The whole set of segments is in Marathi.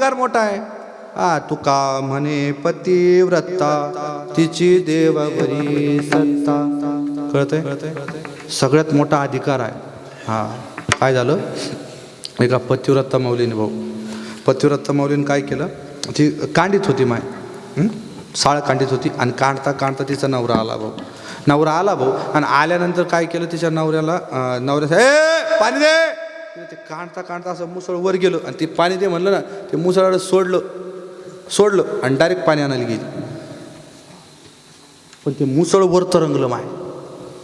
अधिकार मोठा आहे. तुका म्हणे पतिव्रता तिची देवावरी सत्ता. कळतंय? सगळ्यात मोठा अधिकार आहे. काय झालं, एका पतिव्रता माऊलीने भाऊ, पतिव्रता माऊलीने काय केलं, ती कांडीत होती माय, साळ कांडीत होती आणि कांडता कांडता तिचा नवरा आला भाऊ. आणि आल्यानंतर काय केलं, तिच्या नवऱ्याला पाणी दे. ते कांडता असं मुसळ वर गेलं आणि ते पाणी दे म्हणलं ना, ते मुसळाला सोडलं आणि डायरेक्ट पाणी आणायला गेली. पण ते मुसळ वर तरंगलं माय.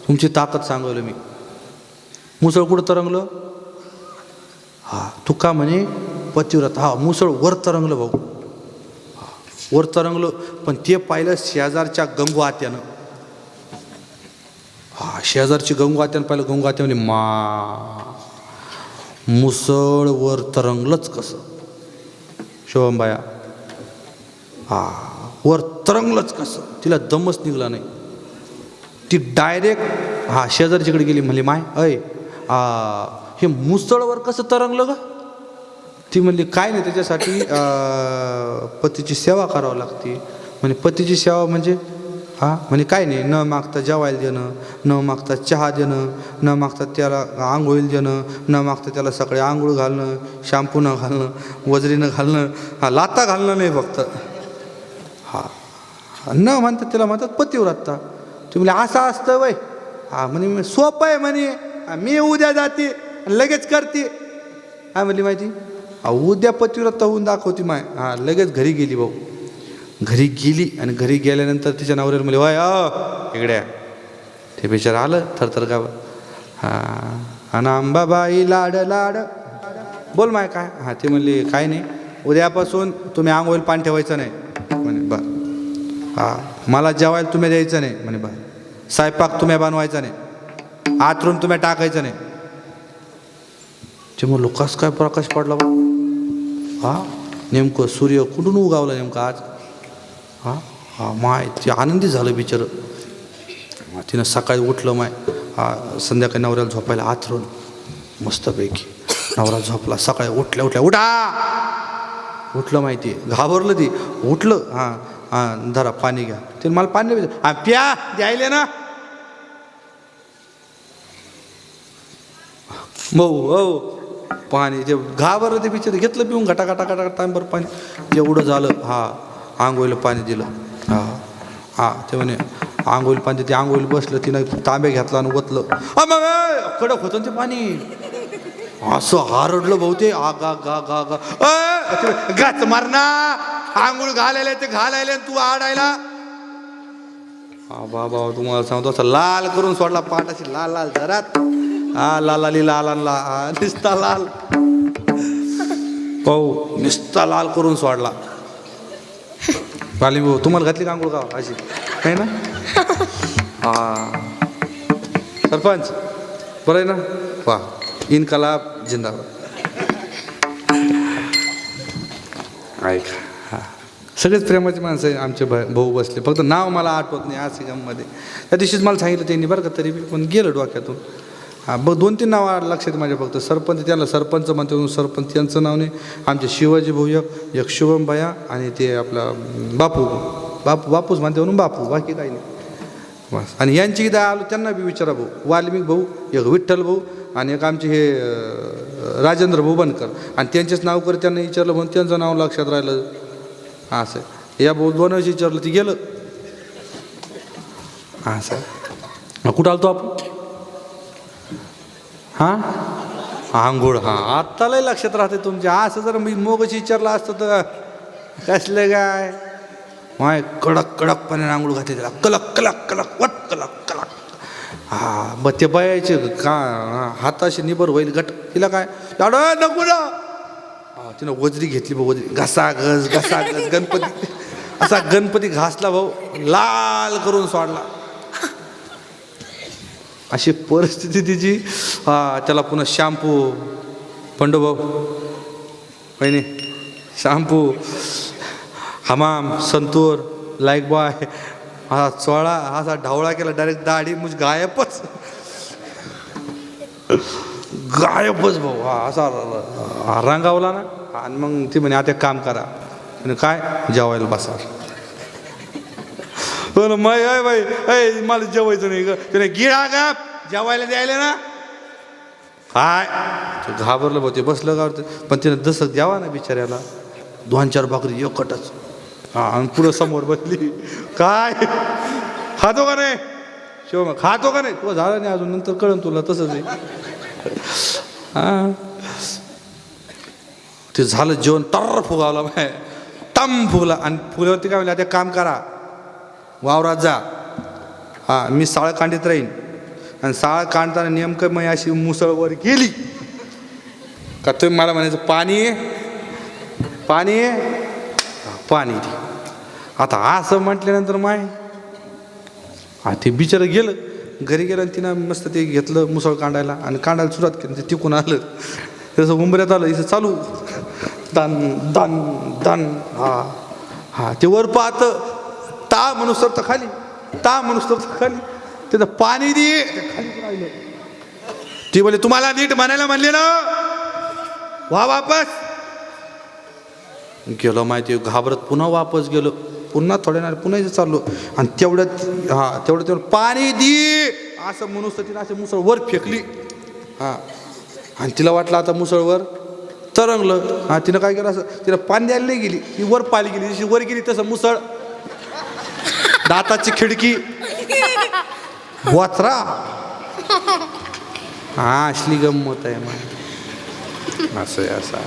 तुमची ताकद सांगवलं मी. मुसळ कुठं तरंगलं? तुका म्हणे पतिव्रता. मुसळ वर तरंगलं भाऊ, वर तरंगलं. पण ते पाहिलं शेजारच्या गंगू आत्यानं. शेजारची गंगू आत्यानं पाहिलं. गंगू आत्या म्हणे मुसळ वर तरंगलंच कसं शोभमबाया, वर तरंगलंच कसं. तिला दमच निघला नाही. ती डायरेक्ट शेजारच्याकडे गेली. म्हणली माय हे मुसळवर कसं तरंगलं ग? ती म्हणली काय नाही, त्याच्यासाठी पतीची सेवा करावी लागते. म्हणजे पतीची सेवा म्हणजे म्हणजे काय नाही, न मागता जेवायला देणं, न मागता चहा देणं, न मागता त्याला आंघोळीला देणं, न मागता त्याला सकाळी आंघोळ घालणं, शॅम्पू न घालणं, वजरीनं घालणं, लाता घालणं नाही फक्त. न म्हणतात त्याला म्हणतात पतिव्रता. तुम्ही असं असतं वय? म्हणे सोपं आहे म्हणे, मी उद्या जाते लगेच करते. म्हणली माहिती, उद्या पतिव्रता होऊन दाखवती माय. लगेच घरी गेली भाऊ. घरी गेली आणि घरी गेल्यानंतर तिच्या नवऱ्याला म्हणले वय इकड्या. ते बिचारा आलं थरथर गाव. आणि अंबाबाई लाड लाड बोल माय काय. ते म्हणले काय नाही, उद्यापासून तुम्ही आंघोळीला पाणी ठेवायचं नाही म्हणे. बरं. मला जेवायला तुम्ही द्यायचं नाही म्हणे. बरं. स्वयंपाक तुम्ही बनवायचा नाही, आतरून तुम्ही टाकायचं नाही. ते मग लोकांस काय प्रकाश पडला बा. नेमकं सूर्य कुठून उगावला नेमकं आज. माय ते आनंदी झालं बिचारं. तिनं सकाळी उठलं माय. संध्याकाळी नवऱ्याला झोपायला आथरून मस्तपैकी नवरा झोपला. सकाळी उठल्या उठलं माहिती, घाबरलं ती. उठलं, धरा पाणी घ्या. ते मला पाणी प्या द्यायले ना भाऊ. पाणी ते घाबरलं ते बिचारे. घेतलं पिऊन घटा टाइमभर पाणी. तेवढं झालं. आंघोळीला पाणी दिलं. ते म्हणे आंघोळीला पाणी. ते आंघोळीला बसलं. तिनं तांब्या घेतला आणि ओतलं. कडक होतं ते पाणी. असं हारडलं भाऊ ते. गाच मारना, आंघोळ घालायला ते घालायला तू आडायला. बाबा तुम्हाला सांगतो, असं लाल करून सोडला पाटाची. लाल जरात लालाली लाल निस्ता लाल पाहू, निस्ता लाल करून सोडला. पाली भाऊ तुम्हाला घातली का आंघोळ का अशी काही ना? सरपंच बरं आहे ना? वा इनकलाब जिंदाबाद. ऐका, सगळेच प्रेमाची माणसं आहे आमचे भाऊ बसले. फक्त नाव मला आठवत नाही आज मध्ये. त्या दिवशीच मला सांगितलं त्यांनी बरं का, तरी पण गेलं डोक्यातून. बघ 2-3 नावं लक्षात माझ्या. फक्त सरपंच, त्याला सरपंच म्हणते म्हणून सरपंच त्यांचं नाव नाही. आमचे शिवाजी भाऊ एक शुभमबाया आणि ते आपला बापूच म्हणते म्हणून बापू, बाकी काही नाही बस. आणि यांची एकदा आलो त्यांना बी विचारा भाऊ. वाल्मिक भाऊ, एक विठ्ठल भाऊ आणि एक आमचे हे राजेंद्र भाऊ बनकर. आणि त्यांचेच नाव कर त्यांना विचारलं म्हणून त्यांचं नाव लक्षात राहिलं. असं या भाऊ 2 वर्षी विचारलं ती गेलं. असं कुठं आलतो आपण? आंघोळ. आत्ता लय लक्षात राहते तुमच्या. असं जर मी मोगच विचारलं असतं तर कसलं काय माय. कडकपणे आंघोळ घातली त्याला. कलक मग ते बायाचे का हाताशी निबर होईल गट. तिला काय नको ना. तिनं वजरी घेतली भाऊ. वजरी घसाघस गणपती घासला भाऊ. लाल करून सोडला. अशी परिस्थिती तिची. त्याला पुन्हा शॅम्पू, पंडोभाऊ बहिणी, शॅम्पू, हमाम, संतूर, लाईक बॉय, हा चोळा, असा ढवळा केला डायरेक्ट. दाढी मुझ गायबच. गायबच भाऊ. हा असा रांगावला ना. आणि मग ती म्हणे आता एक काम करा. म्हणे काय? जेवायला बसा. माय अय बाई अय मला जेवायचं नाही ग. त्याने गिळा का जेवायला द्यायला ना काय. घाबरलं भाऊ ते बसलं का. पण तिने जसं द्यावा ना बिचाऱ्याला 2-4 भाकरी एकटच. हा आणि पुढं समोर बसली. काय खातो का नाही शिव खातो का नाही. तुला झालं नाही अजून नंतर कळन तुला तसंच आहे. हा ते झालं जेवण टर फुगावला माय टम फुगला. आणि फुल्यावरती काय म्हणलं आता काम करा वावरात जा. हां मी साळ कांडीत राहीन. आणि साळ कांडताना नेमकं मग अशी मुसळवर गेली का तुम्ही मला म्हणायचं पाणी पाणी पाणी दे. आता असं म्हटल्यानंतर माय हा ते बिचारं गेलं घरी गेलं. आणि तिनं मस्त ते घेतलं मुसळ कांडायला आणि कांडायला सुरुवात केली. ते तिकून आलं तसं उंबऱ्यात आलं इथं चालू दान दान दान. हा हा ते वर पाहतं ता मनुष्य तर खाली ता मनुष्य तर खाली. तिथं पाणी दे खाली राहिलं. ती बोले तुम्हाला नीट म्हणायला म्हणले ना वा वापस. गेलो माहिती घाबरत पुन्हा वापस गेलो. पुन्हा थोड्या ना पुन्हा इथं चाललो. आणि तेवढ्यात हा तेवढं पाणी दे असं मनुष्य तिनं असं मुसळ वर फेकली. हां आणि तिला वाटलं आता मुसळवर तरंगलं. हां तिनं काय केलं असं तिला पाणी द्यायला नाही गेली. ती वर पाली गेली. जशी वर गेली तसं मुसळ दाताची खिडकी वाचरा. हा असली गंमत आहे मग. असं आहे असं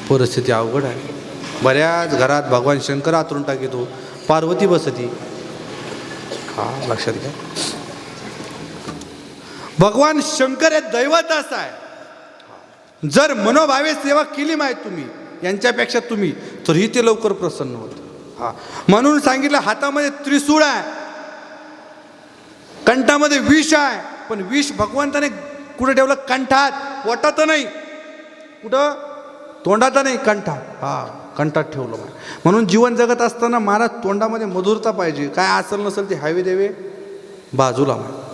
परिस्थिती अवघड आहे. बऱ्याच घरात भगवान शंकर आतरून टाकीतो पार्वती बसती. हा लक्षात घ्या भगवान शंकर हे दैवत असं आहे. जर मनोभावे सेवा केली माहीत तुम्ही यांच्यापेक्षा तुम्ही तरीही ते लवकर प्रसन्न होतं. हा म्हणून सांगितलं हातामध्ये त्रिशूळ आहे कंठामध्ये विष आहे. पण विष भगवंताने कुठं ठेवलं कंठात पोटात नाही कुठं तोंडात नाही कंठात. हा कंठात ठेवलं. म्हणून जीवन जगत असताना महाराज तोंडामध्ये मधुरता पाहिजे. काय असेल नसेल ते हवे देवे बाजूला.